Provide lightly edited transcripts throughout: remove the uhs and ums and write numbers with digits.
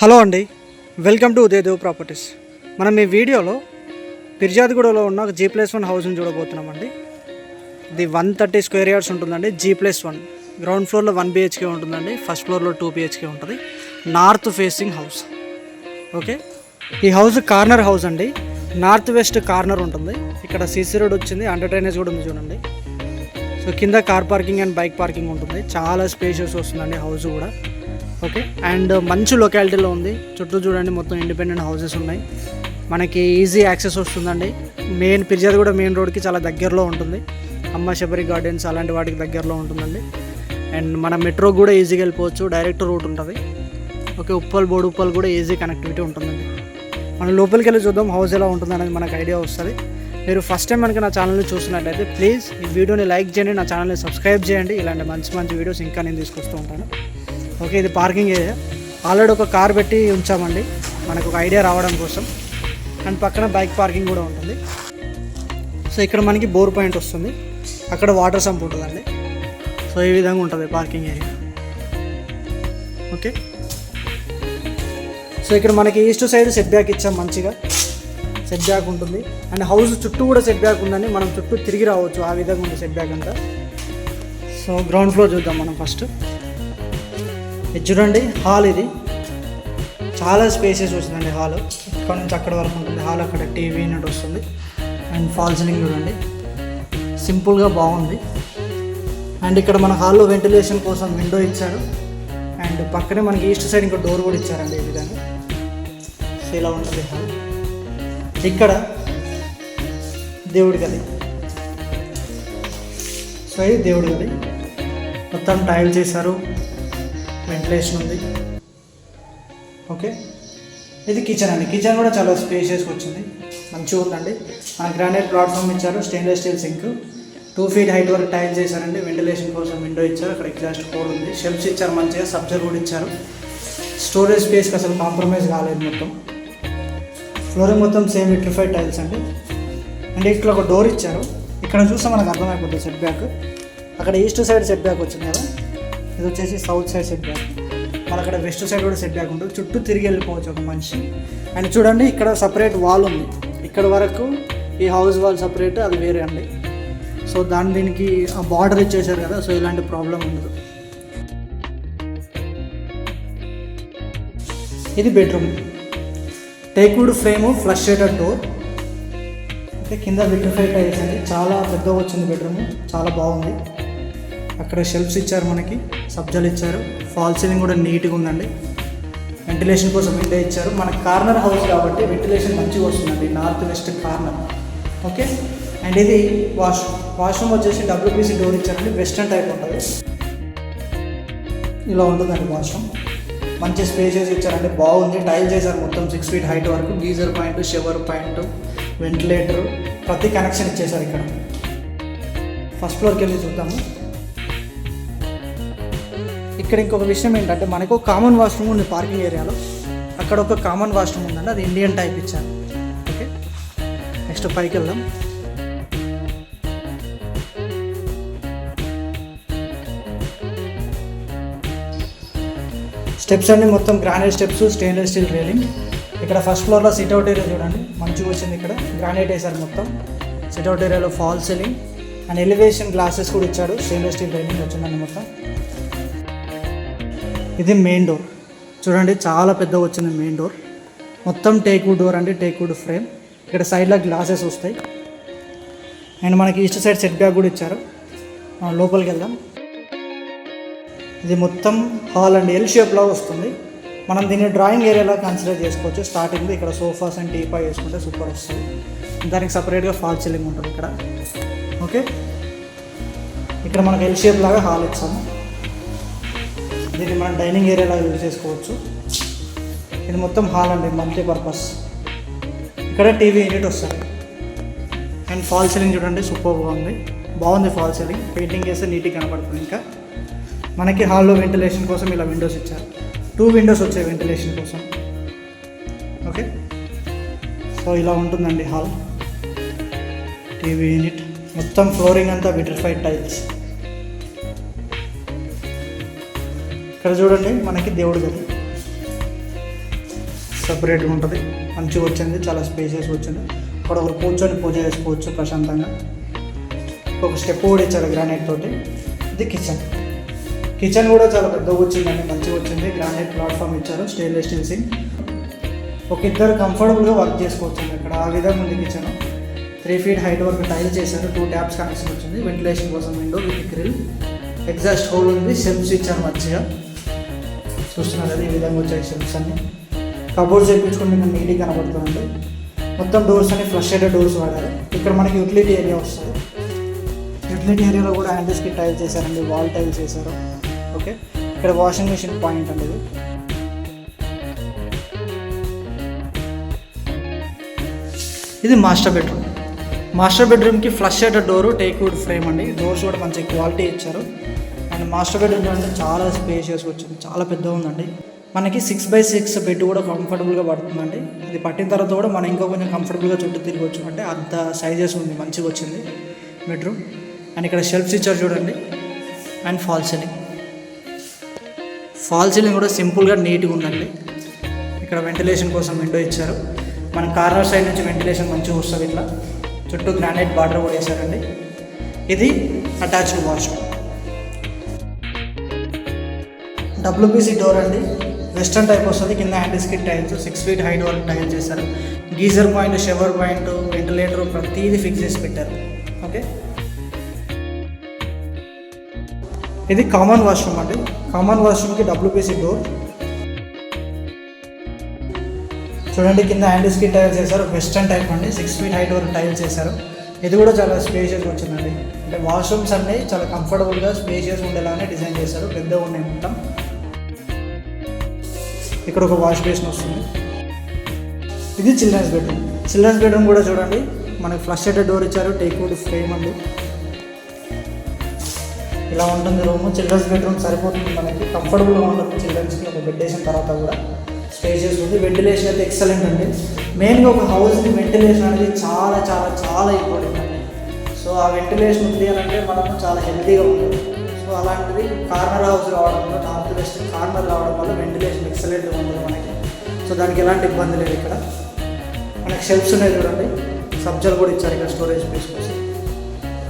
Hello అండి, welcome to ఉదయదేవ్ properties. మనం ఈ వీడియోలో పిర్జాదిగూడలో ఉన్న ఒక G+1 హౌస్ని చూడబోతున్నామండి. ఇది 130 స్క్వేర్ యార్డ్స్ ఉంటుందండి. G+1 గ్రౌండ్ ఫ్లోర్లో 1 BHK ఉంటుందండి. ఫస్ట్ ఫ్లోర్లో 2 BHK ఉంటుంది. North facing house. ఓకే, ఈ హౌస్ కార్నర్ హౌస్ అండి. నార్త్ వెస్ట్ కార్నర్ ఉంటుంది. ఇక్కడ CC రోడ్ వచ్చింది, అండర్ డ్రైనేజ్ కూడా ఉంది చూడండి. సో కింద car parking and bike parking ఉంటుంది. చాలా స్పేషియస్ వస్తుందండి హౌస్ కూడా. ఓకే, అండ్ మంచి లొకాలిటీలో ఉంది. చుట్టూ చూడండి, మొత్తం ఇండిపెండెంట్ హౌసెస్ ఉన్నాయి. మనకి ఈజీ యాక్సెస్ వస్తుందండి. పిర్జాదిగూడ మెయిన్ రోడ్కి చాలా దగ్గరలో ఉంటుంది. అమ్మ శబరి గార్డెన్స్ అలాంటి వాటికి దగ్గరలో ఉంటుందండి. అండ్ మన మెట్రో కూడా ఈజీగా వెళ్ళిపోవచ్చు, డైరెక్ట్ రూట్ ఉంటుంది. ఓకే, ఉప్పల్ కూడా ఈజీ కనెక్టివిటీ ఉంటుందండి. మనం లోపలికి వెళ్ళి చూద్దాం హౌస్ ఎలా ఉంటుంది అనేది మనకు ఐడియా వస్తుంది. మీరు ఫస్ట్ టైం మనకి నా ఛానల్ని చూస్తున్నట్లయితే ప్లీజ్ ఈ వీడియోని లైక్ చేయండి, నా ఛానల్ని సబ్స్క్రైబ్ చేయండి. ఇలాంటి మంచి వీడియోస్ ఇంకా నేను తీసుకొస్తూ ఉంటాను. ఓకే, ఇది పార్కింగ్ ఏరియా. ఆల్రెడీ ఒక కార్ పెట్టి ఉంచామండి మనకు ఒక ఐడియా రావడం కోసం. అండ్ పక్కన బైక్ పార్కింగ్ కూడా ఉంటుంది. సో ఇక్కడ మనకి బోర్ పాయింట్ వస్తుంది, అక్కడ వాటర్ సంప్ ఉంటుందండి. సో ఈ విధంగా ఉంటుంది పార్కింగ్ ఏరియా. ఓకే, సో ఇక్కడ మనకి ఈస్ట్ సైడ్ సెట్ బ్యాక్ ఇచ్చాం, మంచిగా సెట్ బ్యాక్ ఉంటుంది. అండ్ హౌస్ చుట్టూ కూడా సెట్ బ్యాక్ ఉందండి, మనం చుట్టూ తిరిగి రావచ్చు, ఆ విధంగా ఉంది సెట్ బ్యాక్ అంతా. సో గ్రౌండ్ ఫ్లోర్ చూద్దాం మనం ఫస్ట్. ఇది చూడండి హాల్, ఇది చాలా స్పేసెస్ వస్తుందండి. హాల్ ఇక్కడ నుంచి అక్కడ వరకు ఉంటుంది. హాల్ అక్కడ టీవీ యూనిట్ వస్తుంది. అండ్ ఫాల్ సీలింగ్ చూడండి, సింపుల్గా బాగుంది. అండ్ ఇక్కడ మన హాల్లో వెంటిలేషన్ కోసం విండో ఇచ్చారు. అండ్ పక్కనే మనకి ఈస్ట్ సైడ్ ఇంకో డోర్ కూడా ఇచ్చారండి ఈ విధంగా. సో ఇలా ఉంటుంది హాల్. ఇక్కడ దేవుడి గది. సో ఇది దేవుడి గది, మొత్తం టైల్ చేశారు, వెంటిలేషన్ ఉంది. ఓకే, ఇది కిచెన్ అండి. కిచెన్ కూడా చాలా స్పేషియస్గా వచ్చింది, మంచిగా ఉందండి. మన గ్రానైట్ ప్లాట్ఫామ్ ఇచ్చారు, stainless steel sync, 2 feet height వరకు టైల్ చేశారండి. వెంటిలేషన్ కోసం విండో ఇచ్చారు, అక్కడ ఎగ్జాస్ట్ కోడ్ ఉంది. షెల్ఫ్స్ ఇచ్చారు, మంచిగా సబ్జర్ కూడా ఇచ్చారు. స్టోరేజ్ స్పేస్కి అసలు కాంప్రమైజ్ కాలేదు. మొత్తం ఫ్లోరింగ్ మొత్తం సేమ్ విట్రిఫైడ్ టైల్స్ అండి. అండ్ ఇక్కడ ఒక డోర్ ఇచ్చారు. ఇక్కడ చూస్తే మనకు అర్థమైపోతుంది సెట్ బ్యాక్. అక్కడ ఈస్ట్ సైడ్ సెట్ బ్యాక్ వచ్చింది కదా, ఇది వచ్చేసి సౌత్ సైడ్ సెట్ బ్యాక్. మన అక్కడ వెస్ట్ సైడ్ కూడా సెట్ బ్యాక్ ఉంటుంది, చుట్టూ తిరిగి వెళ్ళిపోవచ్చు ఒక మనిషి. అండ్ చూడండి ఇక్కడ సపరేట్ వాల్ ఉంది, ఇక్కడ వరకు ఈ హౌస్ వాల్ సపరేట్, అది వేరే అండి. సో దీనికి ఆ బార్డర్ ఇచ్చేసారు కదా, సో ఇలాంటి ప్రాబ్లం ఉండదు. ఇది bedroom, teakwood frame, flush shuttered door. అంటే కింద విట్రిఫైడ్ టైల్స్ అండి, చాలా పెద్దగా వచ్చింది బెడ్రూమ్, చాలా బాగుంది. అక్కడ షెల్ఫ్స్ ఇచ్చారు, మనకి సబ్జాలు ఇచ్చారు. ఫాల్ సీలింగ్ కూడా నీట్గా ఉందండి. వెంటిలేషన్ కోసం విండో ఇచ్చారు. మనకి కార్నర్ హౌస్ కాబట్టి వెంటిలేషన్ మంచిగా వస్తుందండి, north west corner. Okay, and ఇది వాష్రూమ్ వచ్చేసి WPC డోర్ ఇచ్చారండి, వెస్టర్న్ టైప్ ఉంటుంది. ఇలా ఉంటుందండి వాష్రూమ్, మంచి స్పేసెస్ ఇచ్చారండి, బాగుంది. టైల్ చేశారు మొత్తం 6 feet హైట్ వరకు. Geyser point, shower point, ventilator, ప్రతి కనెక్షన్ ఇచ్చేసారు. ఇక్కడ ఫస్ట్ ఫ్లోర్కి వెళ్ళి చూద్దాము. ఇక్కడ ఇంకొక విషయం ఏంటంటే మనకు కామన్ వాష్రూమ్ ఉంది పార్కింగ్ ఏరియాలో. అక్కడ ఒక కామన్ వాష్రూమ్ ఉందండి, అది ఇండియన్ టైప్ ఇచ్చారు. ఓకే, నెక్స్ట్ పైకి వెళ్దాం. స్టెప్స్ అన్ని మొత్తం granite steps, stainless steel railing. ఇక్కడ ఫస్ట్ ఫ్లోర్లో సిట్అవుట్ ఏరియా చూడండి, మంచిగా వచ్చింది. ఇక్కడ గ్రానైట్ వేసారు మొత్తం. సిట్అవుట్ ఏరియాలో fall ceiling and elevation glasses కూడా ఇచ్చాడు, స్టెయిన్లెస్ స్టీల్ రైలింగ్ వచ్చిందండి మొత్తం. ఇది మెయిన్ డోర్ చూడండి, చాలా పెద్దగా వచ్చింది మెయిన్ డోర్. మొత్తం టేక్వుడ్ డోర్ అండి, టేక్వుడ్ ఫ్రేమ్. ఇక్కడ సైడ్లో గ్లాసెస్ వస్తాయి. అండ్ మనకి ఈస్ట్ సైడ్ సెట్ బ్యాక్ కూడా ఇచ్చారు. లోపలికి వెళ్దాం. ఇది మొత్తం హాల్ అండి, ఎల్ షేప్లో వస్తుంది. మనం దీన్ని డ్రాయింగ్ ఏరియాలో కన్సిడర్ చేసుకోవచ్చు. స్టార్టింగ్లో ఇక్కడ సోఫాస్ అండ్ టీపా వేసుకుంటే సూపర్ వస్తుంది. దానికి సపరేట్గా ఫాల్ సీలింగ్ ఉంటుంది ఇక్కడ. ఓకే, ఇక్కడ మనకు ఎల్ షేప్ లాగా హాల్ ఇచ్చాము. దీన్ని మనం డైనింగ్ ఏరియాలో యూజ్ చేసుకోవచ్చు. ఇది మొత్తం హాల్ అండి, మల్టీపర్పస్. ఇక్కడ టీవీ యూనిట్ వస్తుంది. అండ్ ఫాల్ సీలింగ్ చూడండి, సూపర్గా ఉంది, బాగుంది ఫాల్ సీలింగ్. పెయింటింగ్ చేస్తే నీట్గా కనపడుతుంది. ఇంకా మనకి హాల్లో వెంటిలేషన్ కోసం ఇలా విండోస్ ఇచ్చారు, 2 windows వచ్చాయి వెంటిలేషన్ కోసం. ఓకే, సో ఇలా ఉంటుందండి హాల్. టీవీ యూనిట్, మొత్తం ఫ్లోరింగ్ అంతా విట్రిఫైడ్ టైల్స్. ఇక్కడ చూడండి మనకి దేవుడి గది. సపరేట్గా ఉంటుంది, మంచిగా వచ్చింది, చాలా స్పేసియస్ వచ్చింది. అక్కడ ఒకరు కూర్చొని పూజ చేసుకోవచ్చు ప్రశాంతంగా. ఒక స్టెప్ కూడా ఇచ్చారు గ్రానైట్ తోటి. ఇది కిచెన్ కూడా చాలా పెద్దగా వచ్చిందండి, మంచిగా వచ్చింది. గ్రానైట్ ప్లాట్ఫామ్ ఇచ్చారు, స్టెయిన్లెస్ స్టీల్ సింక్. ఒక ఇద్దరు కంఫర్టబుల్గా వర్క్ చేసుకోవచ్చు ఇక్కడ. ఆ విధంగా ఉంది కిచెన్. 3 feet హైట్ వరకు టైల్ చేశారు. 2 taps కనెక్షన్ వచ్చింది. వెంటిలేషన్ కోసం window with grill, exhaust hole ఉంది. షెల్ఫ్స్ ఇచ్చారు మంచిగా, చూస్తున్నారు కదా ఈ విధంగా వచ్చాయి షెల్ఫ్స్ అన్ని. కబోర్డ్స్ చేయించుకుని మీకు నీట్గా కనబడుతుంది. మొత్తం డోర్స్ అన్ని ఫ్లష్ షేడెడ్ డోర్స్ వాడారు. ఇక్కడ మనకి యూటిలిటీ ఏరియా వస్తుంది. యూటిలిటీ ఏరియాలో కూడా హ్యాండిల్స్కి టైల్ చేశారండి, వాల్ టైల్స్ చేశారు. ఓకే, ఇక్కడ వాషింగ్ మిషన్ పాయింట్ అండి. ఇది మాస్టర్ బెడ్రూమ్. మాస్టర్ బెడ్రూమ్కి flush shaded door, teak wood frame అండి. డోర్స్ కూడా మంచి క్వాలిటీ ఇచ్చారు. అండ్ మాస్టర్ బెడ్రూమ్ అంటే చాలా స్పేషియస్ వచ్చింది, చాలా పెద్దగా ఉందండి. మనకి 6x6 బెడ్ కూడా కంఫర్టబుల్గా పడుతుందండి. ఇది పట్టిన తర్వాత కూడా మనం ఇంకా కొంచెం కంఫర్టబుల్గా చుట్టూ తిరగవచ్చు, అంటే అంత సైజెస్ ఉంది, మంచిగా వచ్చింది బెడ్రూమ్. అండ్ ఇక్కడ షెల్ఫ్స్ ఇచ్చారు చూడండి. అండ్ ఫాల్ సీలింగ్ కూడా సింపుల్గా నీట్గా ఉందండి. ఇక్కడ వెంటిలేషన్ కోసం విండో ఇచ్చారు. మన కార్నర్ సైడ్ నుంచి వెంటిలేషన్ మంచిగా వస్తుంది. ఇట్లా చుట్టూ గ్రానైట్ బార్డర్ కూడా వేసారండి. ఇది అటాచ్డ్ వాష్రూమ్. WPC డోర్ అండి, వెస్టర్న్ టైప్ వస్తుంది. కింద హ్యాండిల్స్కి టైల్స్ 6 feet హైట్ వరకు టైల్ చేశారు. Geyser point, shower point, ventilator ప్రతిదీ ఫిక్స్ చేసి పెట్టారు. ఓకే, ఇది కామన్ వాష్రూమ్ అండి. కామన్ వాష్రూమ్కి WPC డోర్ చూడండి. కింద హ్యాండిల్స్కి టైల్స్ చేశారు, వెస్టర్న్ టైప్ అండి. 6 feet హైట్ వరకు టైల్స్ చేశారు. ఇది కూడా చాలా స్పేషియస్ వచ్చిందండి. అంటే వాష్రూమ్స్ అన్నీ చాలా కంఫర్టబుల్గా స్పేషియస్ ఉండేలానే డిజైన్ చేశారు. పెద్దగా ఉన్నాయి మొత్తం. ఇక్కడ ఒక వాష్ బేసిన్ వస్తుంది. ఇది చిల్డ్రన్స్ బెడ్రూమ్ కూడా చూడండి. మనకి ఫ్లష్ షేడెడ్ డోర్ ఇచ్చారు, టేక్ వుడ్ ఫ్రేమ్ అండి. ఇలా ఉంటుంది రూమ్. చిల్డ్రన్స్ బెడ్రూమ్ సరిపోతుంది మనకి, కంఫర్టబుల్గా ఉంటుంది చిల్డ్రన్స్కి. ఒక బెడ్ వేసిన తర్వాత కూడా స్పేషియస్ ఉంది. వెంటిలేషన్ అయితే ఎక్సలెంట్ అండి. మెయిన్గా ఒక హౌస్కి వెంటిలేషన్ అనేది చాలా చాలా చాలా ఇంపార్టెంట్ అండి. సో ఆ వెంటిలేషన్ ఉంది అని అంటే మనము చాలా హెల్తీగా ఉంటుంది. సో అలాంటిది కార్నర్ హౌస్ రావడం వల్ల, నార్త్ వెస్ట్ కార్నర్ రావడం వల్ల వెంటిలేషన్ ఎక్సలెంట్గా ఉంటుంది మనకి. సో దానికి ఎలాంటి ఇబ్బంది లేదు. ఇక్కడ మనకి షెల్ఫ్స్ ఉన్నాయి చూడండి, సబ్జాలు కూడా ఇచ్చారు ఇక్కడ స్టోరేజ్ స్పేస్ కోసం.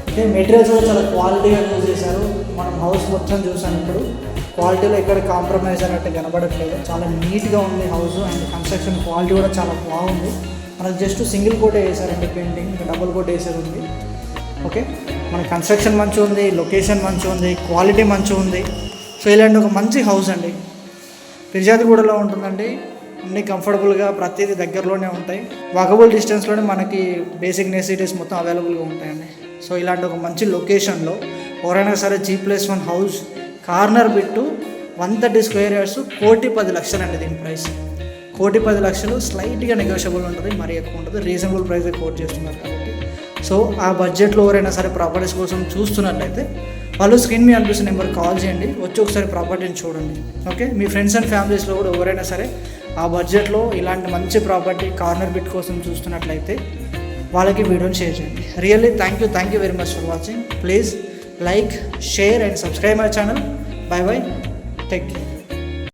ఓకే, మెటీరియల్స్ కూడా చాలా క్వాలిటీగా యూజ్ చేశారు. మనం హౌస్ మొత్తం చూసాను. ఇప్పుడు క్వాలిటీలో ఎక్కడ కాంప్రమైజ్ అన్నట్టు కనబడట్లేదు. చాలా నీట్గా ఉంది హౌస్. అండ్ కన్స్ట్రక్షన్ క్వాలిటీ కూడా చాలా బాగుంది. మనకు జస్ట్ సింగిల్ కోటే వేసారండి పెయింటింగ్, ఇంకా డబుల్ కోట్ వేసేది ఉంది. ఓకే, మన కన్స్ట్రక్షన్ మంచిగా ఉంది, లొకేషన్ మంచిగా ఉంది, క్వాలిటీ మంచిగా ఉంది. సో ఇలాంటి ఒక మంచి హౌస్ అండి ఫిర్యాదుగూడలో ఉంటుందండి. అన్నీ కంఫర్టబుల్గా ప్రతిదీ దగ్గరలోనే ఉంటాయి. వాకబుల్ డిస్టెన్స్లోనే మనకి బేసిక్ నెసిటీస్ మొత్తం అవైలబుల్గా ఉంటాయండి. సో ఇలాంటి ఒక మంచి లొకేషన్లో ఎవరైనా సరే G+1 house corner bit 130 square yards, 1,10,00,000 అండి దీని ప్రైస్. 1,10,00,000 స్లైట్గా నెగోషియబుల్ ఉంటుంది, మరీ ఎక్కువ ఉంటుంది. రీజనబుల్ ప్రైస్గా కోట్ చేస్తున్నారు కాబట్టి. సో ఆ బడ్జెట్లో ఎవరైనా సరే ప్రాపర్టీస్ కోసం చూస్తున్నట్లయితే వాళ్ళు స్క్రీన్ మీద అనిపిస్తున్న నెంబర్కి కాల్ చేయండి, వచ్చి ఒకసారి ప్రాపర్టీని చూడండి. ఓకే, మీ ఫ్రెండ్స్ అండ్ ఫ్యామిలీస్లో కూడా ఎవరైనా సరే ఆ బడ్జెట్లో ఇలాంటి మంచి ప్రాపర్టీ కార్నర్ బిట్ కోసం చూస్తున్నట్లయితే వాళ్ళకి వీడియోని షేర్ చేయండి. Really thank you very much for watching. Please like, share and subscribe my channel. Bye bye, take care.